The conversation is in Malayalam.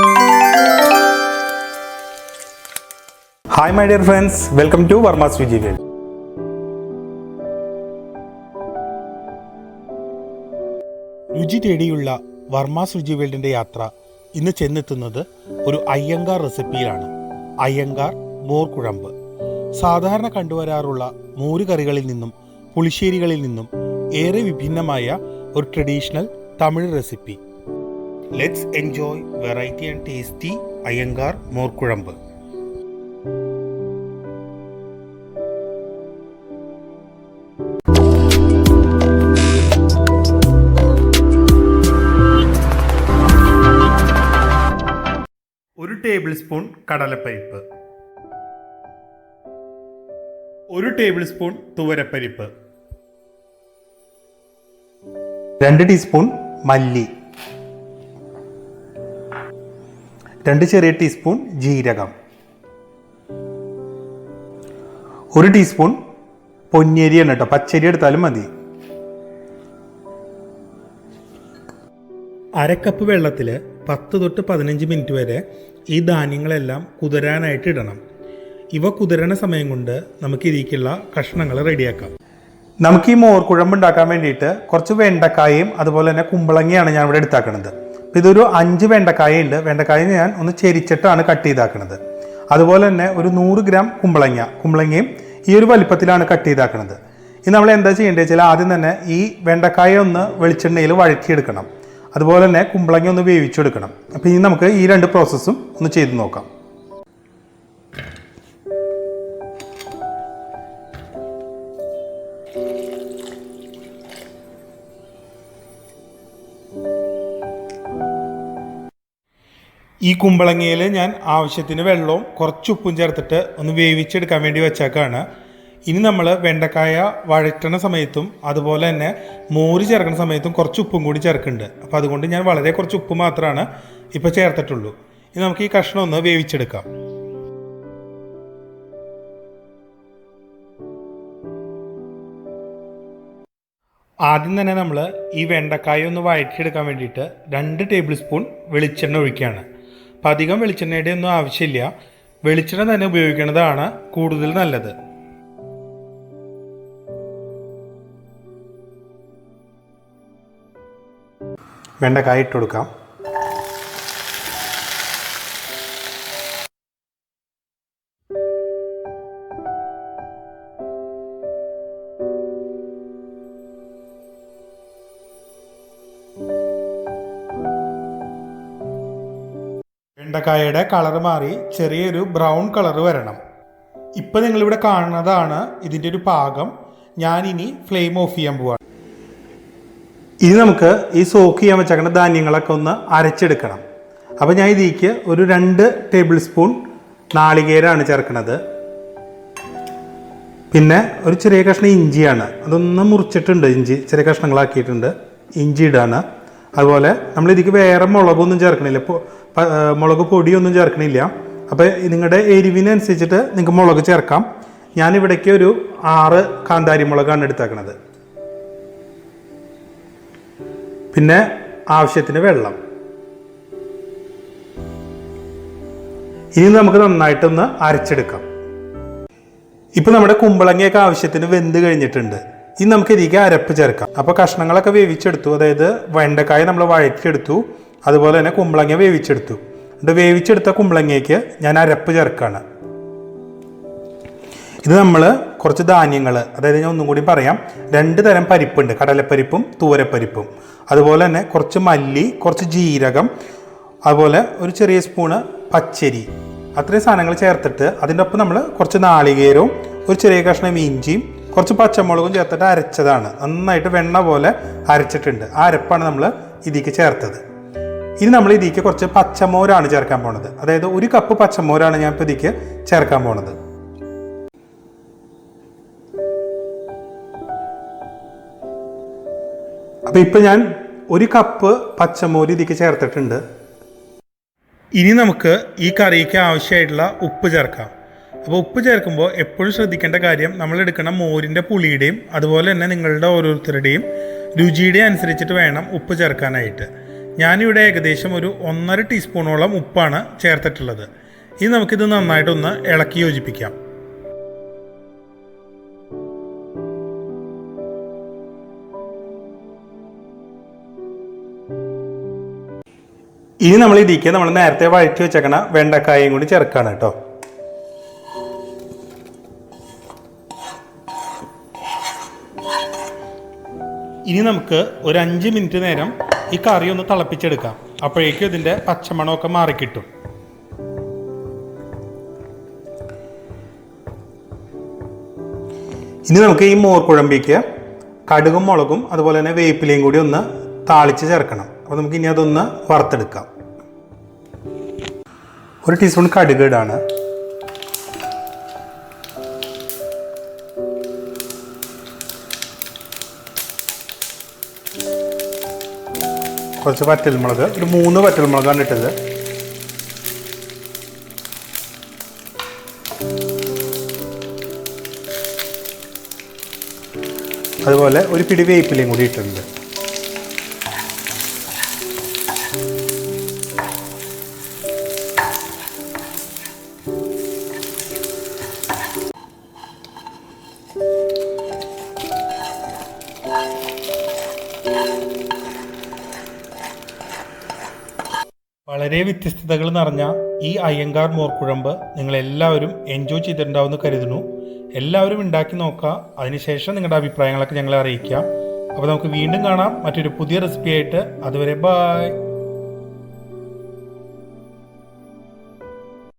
Hi my dear friends, welcome to Varma's Vijay World. രുചി തേടിയുള്ള വർമാസ് രുചി വേൾഡിൻ്റെ യാത്ര ഇന്ന് ചെന്നെത്തുന്നത് ഒരു അയ്യങ്കാർ റെസിപ്പിയിലാണ്. അയ്യങ്കാർ മോർ കുഴമ്പ്. സാധാരണ കണ്ടുവരാറുള്ള മോര് കറികളിൽ നിന്നും പുളിശ്ശേരികളിൽ നിന്നും ഏറെ വിഭിന്നമായ ഒരു traditional Tamil recipe. Let's enjoy variety and tasty Iyengar more കുഴമ്പ്. ഒരു ടേബിൾ സ്പൂൺ കടലപ്പരിപ്പ്, 1 ടേബിൾ സ്പൂൺ തുവരപ്പരിപ്പ്, 2 ടീസ്പൂൺ മല്ലി, 2 ചെറിയ ടീസ്പൂൺ ജീരകം, 1 ടീസ്പൂൺ പൊന്നിയരിയാണ് കേട്ടോ, പച്ചരി എടുത്താലും മതി. 1/2 കപ്പ് വെള്ളത്തിൽ 10 തൊട്ട് 15 മിനിറ്റ് വരെ ഈ ധാന്യങ്ങളെല്ലാം കുതിരാനായിട്ട് ഇടണം. ഇവ കുതിരണ സമയം കൊണ്ട് നമുക്ക് ഇതിലേക്കുള്ള കഷ്ണങ്ങൾ റെഡിയാക്കാം. നമുക്ക് ഈ മോർ കുഴമ്പ് ഉണ്ടാക്കാൻ വേണ്ടിയിട്ട് കുറച്ച് വെണ്ടക്കായയും അതുപോലെ തന്നെ കുമ്പളങ്ങയാണ് ഞാൻ ഇവിടെ എടുത്താക്കുന്നത്. ഇതൊരു 5 വെണ്ടക്കായ ഉണ്ട്. വെണ്ടക്കായ ഞാൻ ഒന്ന് ചെരിച്ചിട്ടാണ് കട്ട് ചെയ്താക്കുന്നത്. അതുപോലെ തന്നെ ഒരു 100 ഗ്രാം കുമ്പളങ്ങയും ഈ ഒരു വലിപ്പത്തിലാണ് കട്ട് ചെയ്താക്കുന്നത്. ഇത് നമ്മൾ എന്താ ചെയ്യേണ്ടത് വെച്ചാൽ ആദ്യം തന്നെ ഈ വെണ്ടക്കായ ഒന്ന് വെളിച്ചെണ്ണയിൽ വഴറ്റിയെടുക്കണം. അതുപോലെ തന്നെ കുമ്പളങ്ങ ഒന്ന് വേവിച്ചെടുക്കണം. അപ്പോൾ ഇനി നമുക്ക് ഈ 2 പ്രോസസ്സും ഒന്ന് ചെയ്ത് നോക്കാം. ഈ കുമ്പളങ്ങയിൽ ഞാൻ ആവശ്യത്തിന് വെള്ളവും കുറച്ച് ഉപ്പും ചേർത്തിട്ട് ഒന്ന് വേവിച്ചെടുക്കാൻ വേണ്ടി വെച്ചേക്കാണ്. ഇനി നമ്മൾ വെണ്ടക്കായ വഴറ്റണ സമയത്തും അതുപോലെ തന്നെ മോര് ചേർക്കുന്ന സമയത്തും കുറച്ച് ഉപ്പും കൂടി ചേർക്കുന്നുണ്ട്. അപ്പോൾ അതുകൊണ്ട് ഞാൻ വളരെ കുറച്ച് ഉപ്പ് മാത്രമാണ് ഇപ്പോൾ ചേർത്തിട്ടുള്ളൂ. ഇനി നമുക്ക് ഈ കഷ്ണം ഒന്ന് വേവിച്ചെടുക്കാം. ആദ്യം തന്നെ നമ്മൾ ഈ വെണ്ടക്കായ ഒന്ന് വഴറ്റിയെടുക്കാൻ വേണ്ടിയിട്ട് 2 ടേബിൾ സ്പൂൺ വെളിച്ചെണ്ണ ഒഴിക്കുകയാണ്. അപ്പം അധികം വെളിച്ചെണ്ണയുടെ ഒന്നും ആവശ്യമില്ല. വെളിച്ചെണ്ണ തന്നെ ഉപയോഗിക്കുന്നതാണ് കൂടുതൽ നല്ലത്. വെണ്ടക്കായ ഇട്ട് കൊടുക്കാം. വെണ്ടക്കായയുടെ കളർ മാറി ചെറിയൊരു ബ്രൗൺ കളർ വരണം. ഇപ്പം നിങ്ങളിവിടെ കാണുന്നതാണ് ഇതിൻ്റെ ഒരു പാകം. ഞാനിനി ഫ്ലെയിം ഓഫ് ചെയ്യാൻ പോവാണ്. ഇനി നമുക്ക് ഈ സോക്ക് ചെയ്യാൻ വെച്ചേക്കുന്ന ധാന്യങ്ങളൊക്കെ ഒന്ന് അരച്ചെടുക്കണം. അപ്പോൾ ഞാൻ ഇതിലേക്ക് ഒരു 2 ടേബിൾ സ്പൂൺ നാളികേരമാണ് ചേർക്കുന്നത്. പിന്നെ ഒരു ചെറിയ കഷ്ണം ഇഞ്ചിയാണ്, അതൊന്ന് മുറിച്ചിട്ടുണ്ട്. ഇഞ്ചി ചെറിയ കഷ്ണങ്ങളാക്കിയിട്ടുണ്ട്. ഇഞ്ചി ഇടാണ്. അതുപോലെ നമ്മൾ ഇതിലേക്ക് വേറെ മുളകൊന്നും ചേർക്കണില്ല, മുളക് പൊടിയൊന്നും ചേർക്കണില്ല. അപ്പോൾ നിങ്ങളുടെ എരിവിനനുസരിച്ചിട്ട് നിങ്ങൾക്ക് മുളക് ചേർക്കാം. ഞാനിവിടേക്ക് ഒരു 6 കാന്താരി മുളകാണ് എടുത്തേക്കണത്. പിന്നെ ആവശ്യത്തിന് വെള്ളം. ഇനി നമുക്ക് നന്നായിട്ടൊന്ന് അരച്ചെടുക്കാം. ഇപ്പം നമ്മുടെ കുമ്പളങ്ങയൊക്കെ ആവശ്യത്തിന് വെന്ത് കഴിഞ്ഞിട്ടുണ്ട്. ഇനി നമുക്ക് ഇതിലേക്ക് അരപ്പ് ചേർക്കാം. അപ്പോൾ കഷ്ണങ്ങളൊക്കെ വേവിച്ചെടുത്തു. അതായത് വെണ്ടക്കായ നമ്മൾ വഴറ്റിയെടുത്തു, അതുപോലെ തന്നെ കുമ്പളങ്ങ വേവിച്ചെടുത്തു. എന്നിട്ട് വേവിച്ചെടുത്ത കുമ്പളങ്ങയ്ക്ക് ഞാൻ അരപ്പ് ചേർക്കുകയാണ്. ഇത് നമ്മൾ കുറച്ച് ധാന്യങ്ങൾ, അതായത് ഞാൻ ഒന്നും കൂടി പറയാം, 2 തരം പരിപ്പുണ്ട്, കടലപ്പരിപ്പും തുവരപ്പരിപ്പും. അതുപോലെ തന്നെ കുറച്ച് മല്ലി, കുറച്ച് ജീരകം, അതുപോലെ ഒരു ചെറിയ സ്പൂണ് പച്ചരി, അത്രയും സാധനങ്ങൾ ചേർത്തിട്ട് അതിൻ്റെ ഒപ്പം നമ്മൾ കുറച്ച് നാളികേരവും ഒരു ചെറിയ കഷ്ണം ഇഞ്ചിയും കുറച്ച് പച്ചമുളകും ചേർത്തിട്ട് അരച്ചതാണ്. നന്നായിട്ട് വെണ്ണ പോലെ അരച്ചിട്ടുണ്ട്. ആ അരപ്പാണ് നമ്മൾ ഇതിലേക്ക് ചേർത്തത്. ഇനി നമ്മൾ ഇതിലേക്ക് കുറച്ച് പച്ചമോരാണ് ചേർക്കാൻ പോണത്. അതായത് 1 കപ്പ് പച്ചമോരാണ് ഞാൻ ഇപ്പോൾ ഇതിലേക്ക് ചേർക്കാൻ പോണത്. അപ്പോൾ ഇപ്പോൾ ഞാൻ 1 കപ്പ് പച്ചമോര് ഇതിലേക്ക് ചേർത്തിട്ടുണ്ട്. ഇനി നമുക്ക് ഈ കറിക്ക് ആവശ്യമായിട്ടുള്ള ഉപ്പ് ചേർക്കാം. അപ്പോൾ ഉപ്പ് ചേർക്കുമ്പോൾ എപ്പോഴും ശ്രദ്ധിക്കേണ്ട കാര്യം, നമ്മൾ എടുക്കുന്ന മോരിൻ്റെ പുളിയുടെയും അതുപോലെ തന്നെ നിങ്ങളുടെ ഓരോരുത്തരുടെയും രുചിയുടെ അനുസരിച്ചിട്ട് വേണം ഉപ്പ് ചേർക്കാനായിട്ട്. ഞാനിവിടെ ഏകദേശം ഒരു 1.5 ടീസ്പൂണോളം ഉപ്പാണ് ചേർത്തിട്ടുള്ളത്. ഇനി നമുക്കിത് നന്നായിട്ടൊന്ന് ഇളക്കി യോജിപ്പിക്കാം. ഇനി നമ്മൾ ഇതിലേക്ക് നമ്മൾ നേരത്തെ വഴറ്റി വെച്ചേക്കണ വെണ്ടക്കായയും കൂടി ചേർക്കാണ് കേട്ടോ. ഇനി നമുക്ക് ഒരു 5 മിനിറ്റ് നേരം ഈ കറി ഒന്ന് തിളപ്പിച്ചെടുക്കാം. അപ്പോഴേക്കും ഇതിൻ്റെ പച്ചമണമൊക്കെ മാറിക്കിട്ടും. ഇനി നമുക്ക് ഈ മോർ കുഴമ്പിക്ക് കടുകും മുളകും അതുപോലെ തന്നെ വേപ്പിലയും കൂടി ഒന്ന് താളിച്ച് ചേർക്കണം. അപ്പോൾ നമുക്ക് ഇനി അതൊന്ന് വറുത്തെടുക്കാം. 1 ടീസ്പൂൺ കടുക് ഇടാണ്. കുറച്ച് വറ്റൽമുളക്, ഒരു 3 വറ്റൽമുളകാണ് ഇട്ടത്. അതുപോലെ ഒരു പിടി വേപ്പിലയും കൂടി ഇട്ടിട്ടുണ്ട്. വളരെ വ്യത്യസ്തതകൾ നിറഞ്ഞ ഈ അയ്യങ്കാർ മോർക്കുഴമ്പ് നിങ്ങളെല്ലാവരും എൻജോയ് ചെയ്തിട്ടുണ്ടാവുമെന്ന് കരുതുന്നു. എല്ലാവരും ഉണ്ടാക്കി നോക്കുക. അതിനുശേഷം നിങ്ങളുടെ അഭിപ്രായങ്ങളൊക്കെ ഞങ്ങളെ അറിയിക്കാം. അപ്പോൾ നമുക്ക് വീണ്ടും കാണാം മറ്റൊരു പുതിയ റെസിപ്പി ആയിട്ട്. അതുവരെ ബൈ.